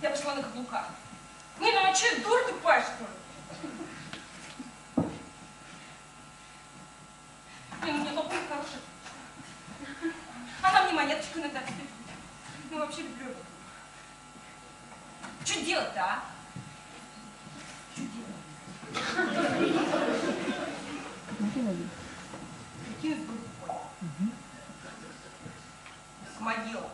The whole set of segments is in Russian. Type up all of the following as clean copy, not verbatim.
Я пошла на каблуках. Не, ну а че, дура тупая, что ли? Блин, у меня лопнула хорошая. Она мне монеточку иногда купит. Ну, вообще люблю его. Что делать-то, а? Что делать? Прикинуть бы рукой. Самодел.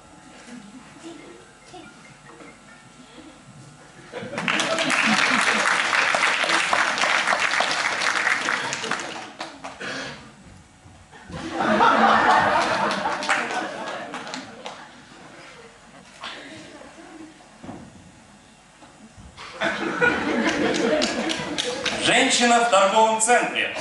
Женщина в торговом центре.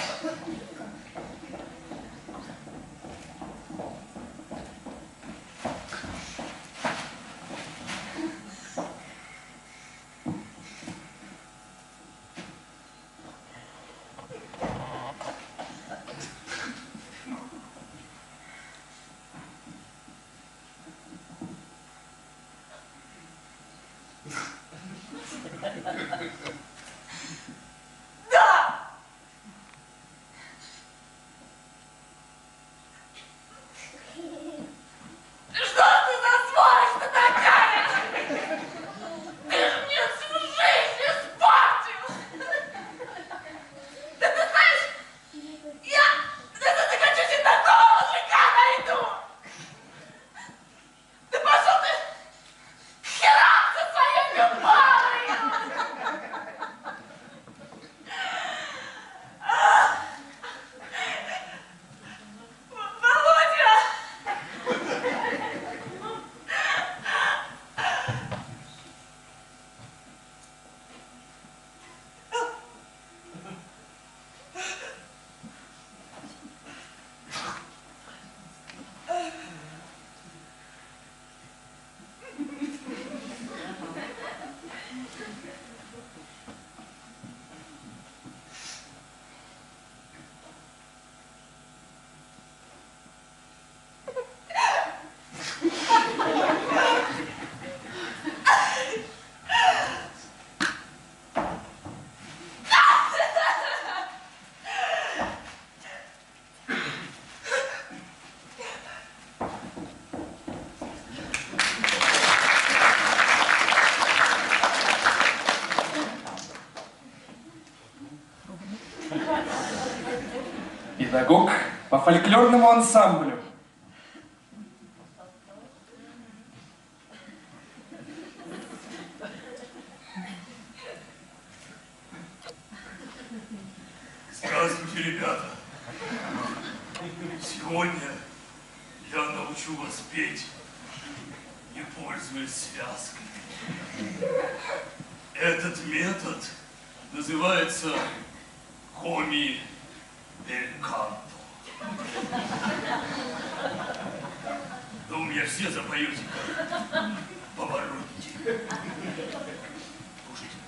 Педагог по фольклорному ансамблю. Здравствуйте, ребята. Сегодня я научу вас петь, не пользуясь связкой. Этот метод называется хоми дель канто. Да у меня все запоете как Паваротти. Слушайте.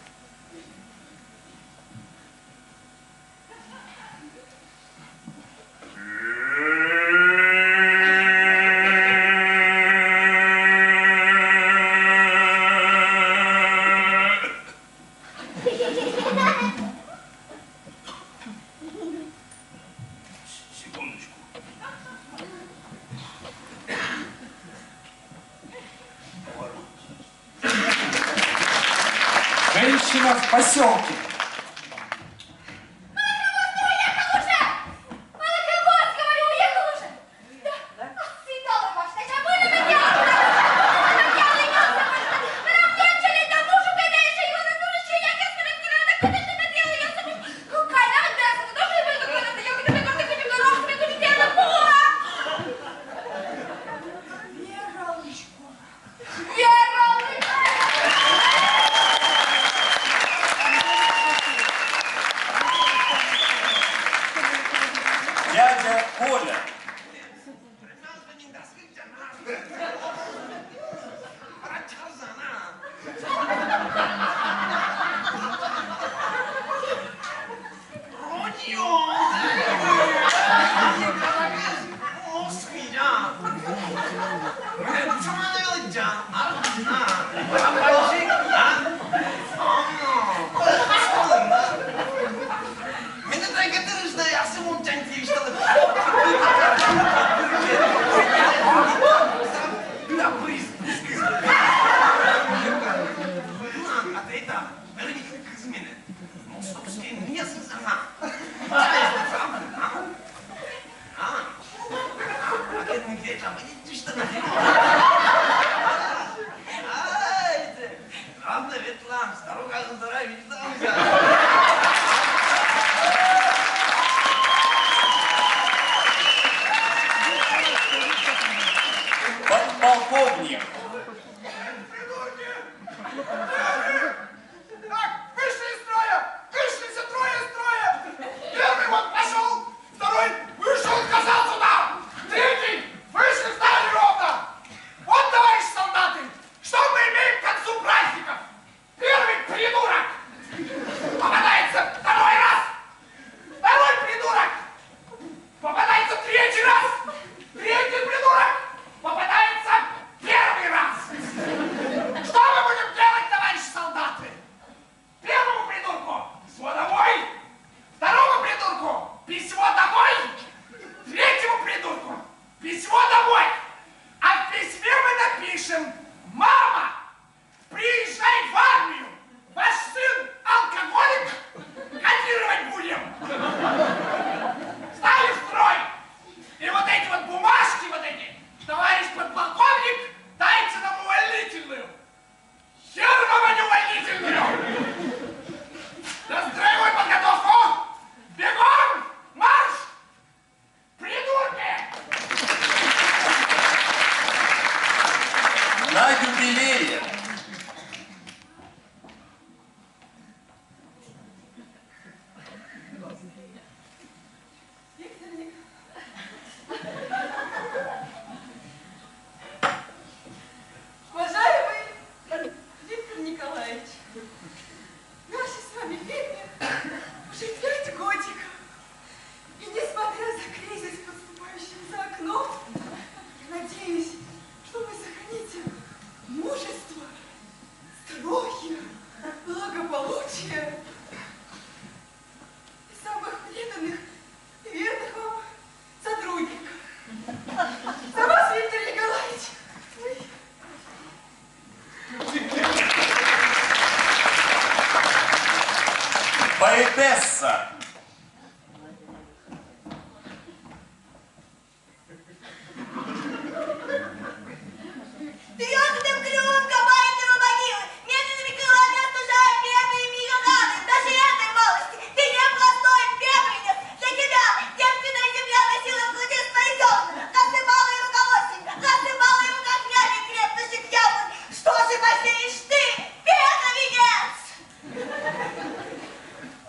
Женщина в поселке. Анна Ветлан, старуха здоровится. Подполковник. Так, вышли из строя! Вышли все трое из строя! Первый вот пошел, второй вышел, сказал сюда! Третий вышли, встали ровно! Вот, товарищи солдаты, что мы имеем к концу праздников? Первый придурок попадается второй раз! Второй придурок попадается третий раз! Третий придурок попадается первый раз! Что мы будем делать, товарищи солдаты? Первому придурку письмо домой, второму придурку письмо домой, третьему придурку письмо домой. А в письме мы напишем: мама, приезжай в армию, ваш сын алкоголик, кодировать будем. Стали в строй. И вот эти вот бумажки, вот эти, товарищ подполковник, дайте нам увольнительную. Хер вам, а не увольнительную! На строевую подготовку! Бегом! Марш! Придурки! На юбилее. Уважаемый Виктор Николаевич, нашей с вами фирме уже 5 годиков. И несмотря за кризис, подступающий за окном, я надеюсь, что вы сохраните мужество, здоровье, благополучие и самых преданных и верных вам сотрудников. За вас, Виктор Николаевич! Поэтесса. Трёхным клювом копает его могилы, медленными крылами остужает бедные миллионы. Даже этой малости ты не областной беглец. Для тебя девственная земля носила в груди свои зерна, насыпала ему колосья, насыпала ему камнями крепнущих яблок. Что же посеешь ты, бедовинец?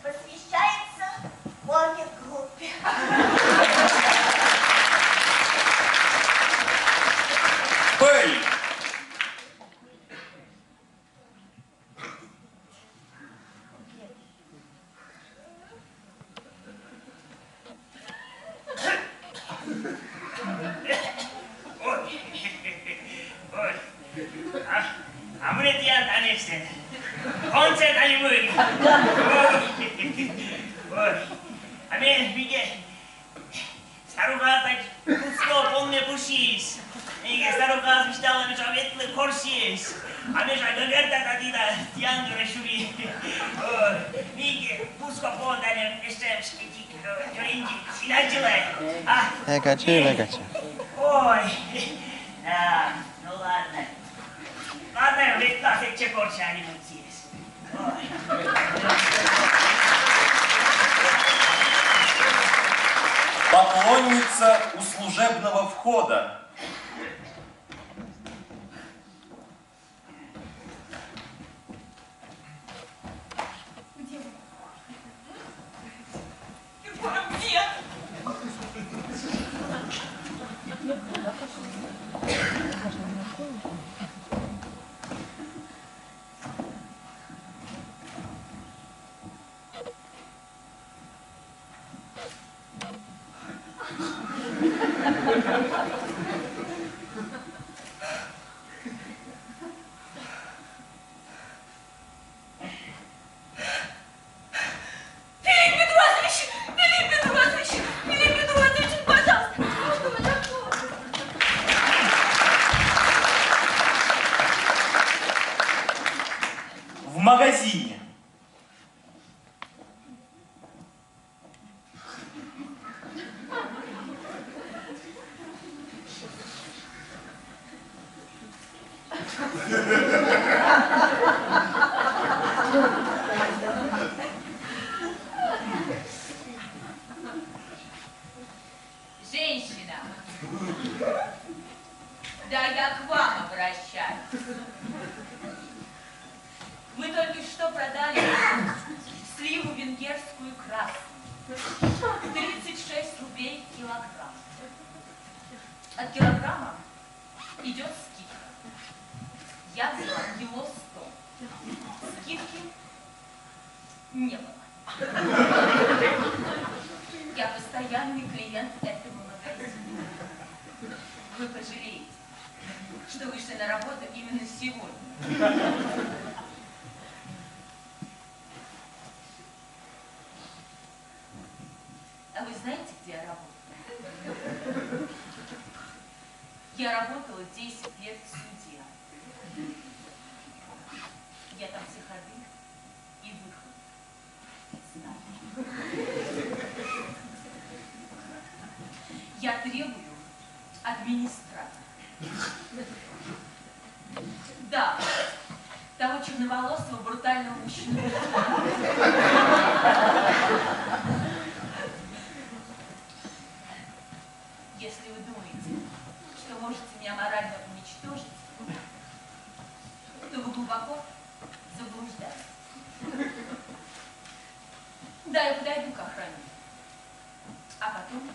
Посвящается орггруппе. Пыль. 아무래도 다녔어요. 언제 다니고 а мен биге старуга так пусто помне пушис. Иге старуга мечтала меча ветлы корсис. А меча гагерта кадида тянгра шури. Биге пуско подане еще шкитик жоринди синаджилай. Вегачи. Ой. Ну ладно. Ладно, ветла секче корче анимациес. Поклонница у служебного входа. Где вы? Егоров, где? В магазине. что продали сливу венгерскую красную. 36 рублей килограмм. От килограмма идет скидка. Я взяла кило 100. Скидки не было. Я постоянный клиент этого магазина. Вы пожалеете, что вышли на работу именно сегодня. А вы знаете, где я работаю? Я работала 10 лет судья. Я там все ходы и выходы знаю. Я требую администратора. Да, того черноволосого брутального мужчину. Если вы думаете, что можете меня морально уничтожить, то вы глубоко заблуждаетесь. Да, я подойду к охране, а потом